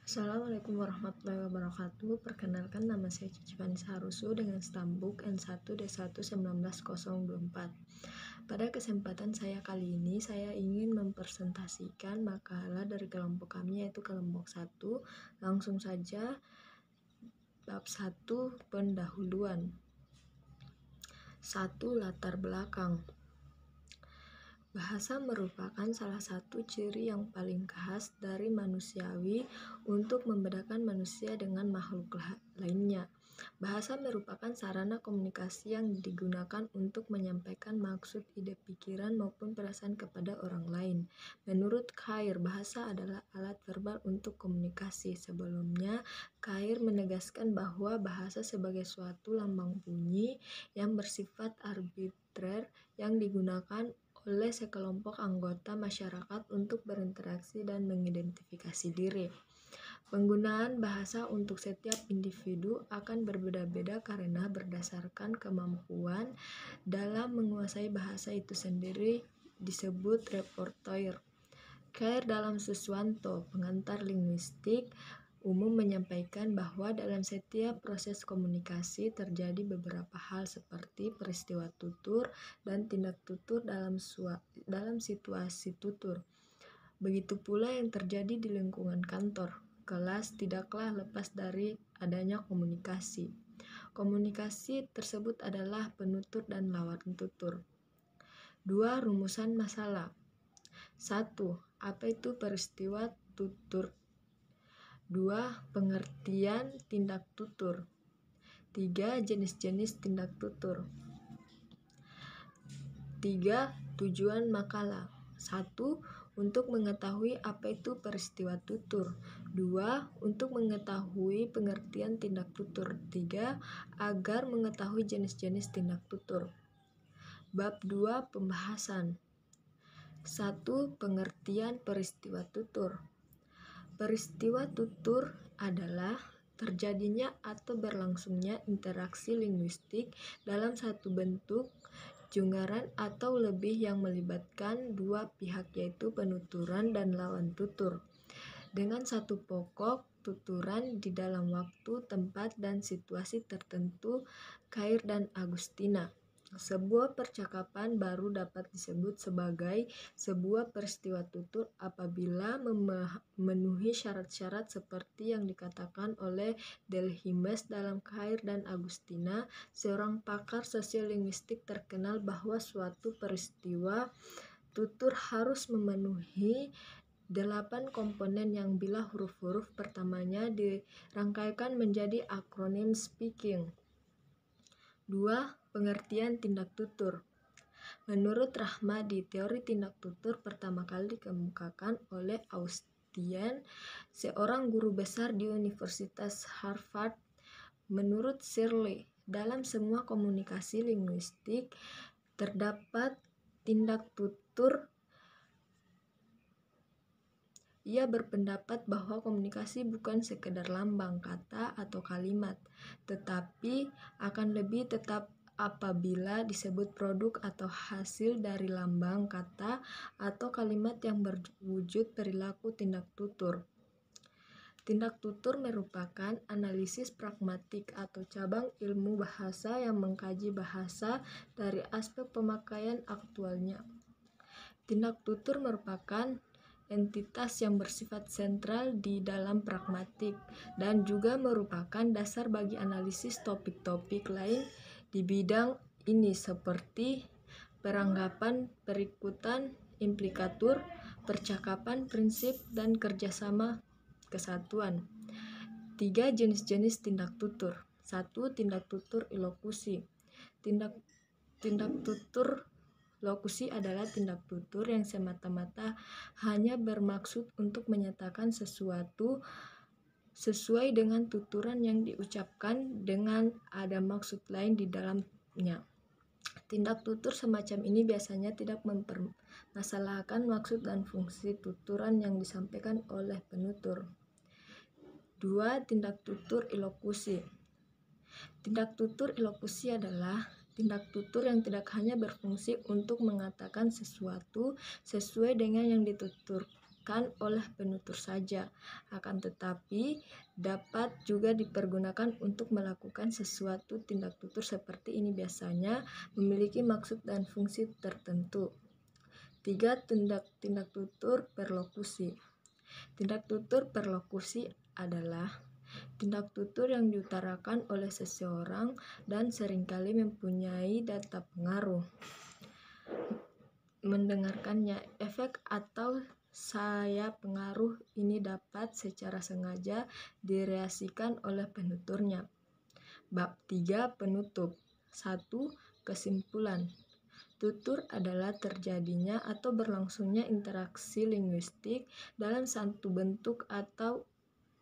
Assalamualaikum warahmatullahi wabarakatuh. Perkenalkan, nama saya Cici Vanessa Harusu dengan stambuk N1D1 19024. Pada kesempatan saya kali ini, saya ingin mempresentasikan makalah dari kelompok kami, yaitu kelompok 1. Langsung saja, bab 1, pendahuluan. 1. Latar belakang. Bahasa merupakan salah satu ciri yang paling khas dari manusiawi untuk membedakan manusia dengan makhluk lainnya. Bahasa merupakan sarana komunikasi yang digunakan untuk menyampaikan maksud, ide, pikiran, maupun perasaan kepada orang lain. Menurut Khair, bahasa adalah alat verbal untuk komunikasi. Sebelumnya, Khair menegaskan bahwa bahasa sebagai suatu lambang bunyi yang bersifat arbitrer yang digunakan oleh sekelompok anggota masyarakat untuk berinteraksi dan mengidentifikasi diri. Penggunaan bahasa untuk setiap individu akan berbeda-beda karena berdasarkan kemampuan dalam menguasai bahasa itu sendiri disebut repertoire. Khair dalam Suswanto, pengantar linguistik umum, menyampaikan bahwa dalam setiap proses komunikasi terjadi beberapa hal seperti peristiwa tutur dan tindak tutur dalam situasi tutur. Begitu pula yang terjadi di lingkungan kantor, kelas tidaklah lepas dari adanya komunikasi. Komunikasi tersebut adalah penutur dan lawan tutur. 2. Rumusan masalah. 1. Apa itu peristiwa tutur? 2. Pengertian tindak tutur. 3. Jenis-jenis tindak tutur. 3. Tujuan makalah. 1. Untuk mengetahui apa itu peristiwa tutur. 2. Untuk mengetahui pengertian tindak tutur. 3. Agar mengetahui jenis-jenis tindak tutur. Bab 2. Pembahasan. 1. Pengertian peristiwa tutur. Peristiwa tutur adalah terjadinya atau berlangsungnya interaksi linguistik dalam satu bentuk, junggaran atau lebih yang melibatkan dua pihak, yaitu penuturan dan lawan tutur, dengan satu pokok tuturan di dalam waktu, tempat, dan situasi tertentu. Khair dan Agustina. Sebuah percakapan baru dapat disebut sebagai sebuah peristiwa tutur apabila memenuhi syarat-syarat seperti yang dikatakan oleh Delhimes dalam Khair dan Agustina, seorang pakar sosiolinguistik terkenal, bahwa suatu peristiwa tutur harus memenuhi 8 komponen yang bila huruf-huruf pertamanya dirangkaikan menjadi akronim speaking. 2. Pengertian tindak tutur. Menurut Rahmadi, teori tindak tutur pertama kali dikemukakan oleh Austen, seorang guru besar di Universitas Harvard. Menurut Shirley, dalam semua komunikasi linguistik terdapat tindak tutur. Ia berpendapat bahwa komunikasi bukan sekedar lambang, kata, atau kalimat, tetapi akan lebih tetap apabila disebut produk atau hasil dari lambang, kata, atau kalimat yang berwujud perilaku tindak tutur. Tindak tutur merupakan analisis pragmatik atau cabang ilmu bahasa yang mengkaji bahasa dari aspek pemakaian aktualnya. Tindak tutur merupakan entitas yang bersifat sentral di dalam pragmatik dan juga merupakan dasar bagi analisis topik-topik lain di bidang ini seperti peranggapan, perikutan, implikatur, percakapan, prinsip, dan kerjasama kesatuan. 3. Jenis-jenis tindak tutur. 1. Tindak tutur ilokusi. Tindak tutur lokusi adalah tindak tutur yang semata-mata hanya bermaksud untuk menyatakan sesuatu sesuai dengan tuturan yang diucapkan dengan ada maksud lain di dalamnya. Tindak tutur semacam ini biasanya tidak mempermasalahkan maksud dan fungsi tuturan yang disampaikan oleh penutur. 2. Tindak tutur ilokusi. Tindak tutur ilokusi adalah tindak tutur yang tidak hanya berfungsi untuk mengatakan sesuatu sesuai dengan yang oleh penutur saja, akan tetapi dapat juga dipergunakan untuk melakukan sesuatu tindak tutur seperti ini biasanya memiliki maksud dan fungsi tertentu. 3. Tindak tutur perlokusi. Tindak tutur perlokusi adalah tindak tutur yang diutarakan oleh seseorang dan seringkali mempunyai data pengaruh. Mendengarkannya, efek atau saya pengaruh ini dapat secara sengaja direaksikan oleh penuturnya. Bab 3. Penutup. 1. Kesimpulan. Tutur adalah terjadinya atau berlangsungnya interaksi linguistik dalam satu bentuk atau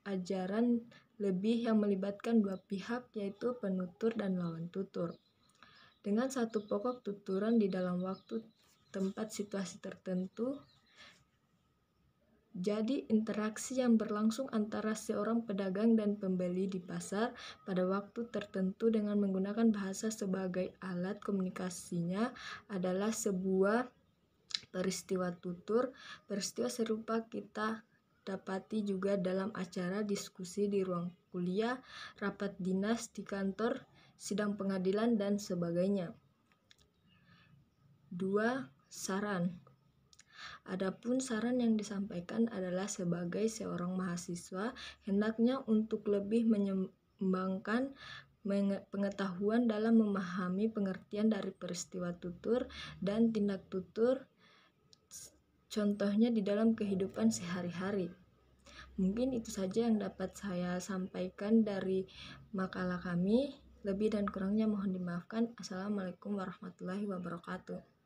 ajaran lebih yang melibatkan dua pihak, yaitu penutur dan lawan tutur, dengan satu pokok tuturan di dalam waktu, tempat, situasi tertentu. Jadi interaksi yang berlangsung antara seorang pedagang dan pembeli di pasar pada waktu tertentu dengan menggunakan bahasa sebagai alat komunikasinya adalah sebuah peristiwa tutur. Peristiwa serupa kita dapati juga dalam acara diskusi di ruang kuliah, rapat dinas di kantor, sidang pengadilan, dan sebagainya. 2. Saran. Adapun saran yang disampaikan adalah sebagai seorang mahasiswa hendaknya untuk lebih mengembangkan pengetahuan dalam memahami pengertian dari peristiwa tutur dan tindak tutur, contohnya di dalam kehidupan sehari-hari. Mungkin itu saja yang dapat saya sampaikan dari makalah kami. Lebih dan kurangnya mohon dimaafkan. Assalamualaikum warahmatullahi wabarakatuh.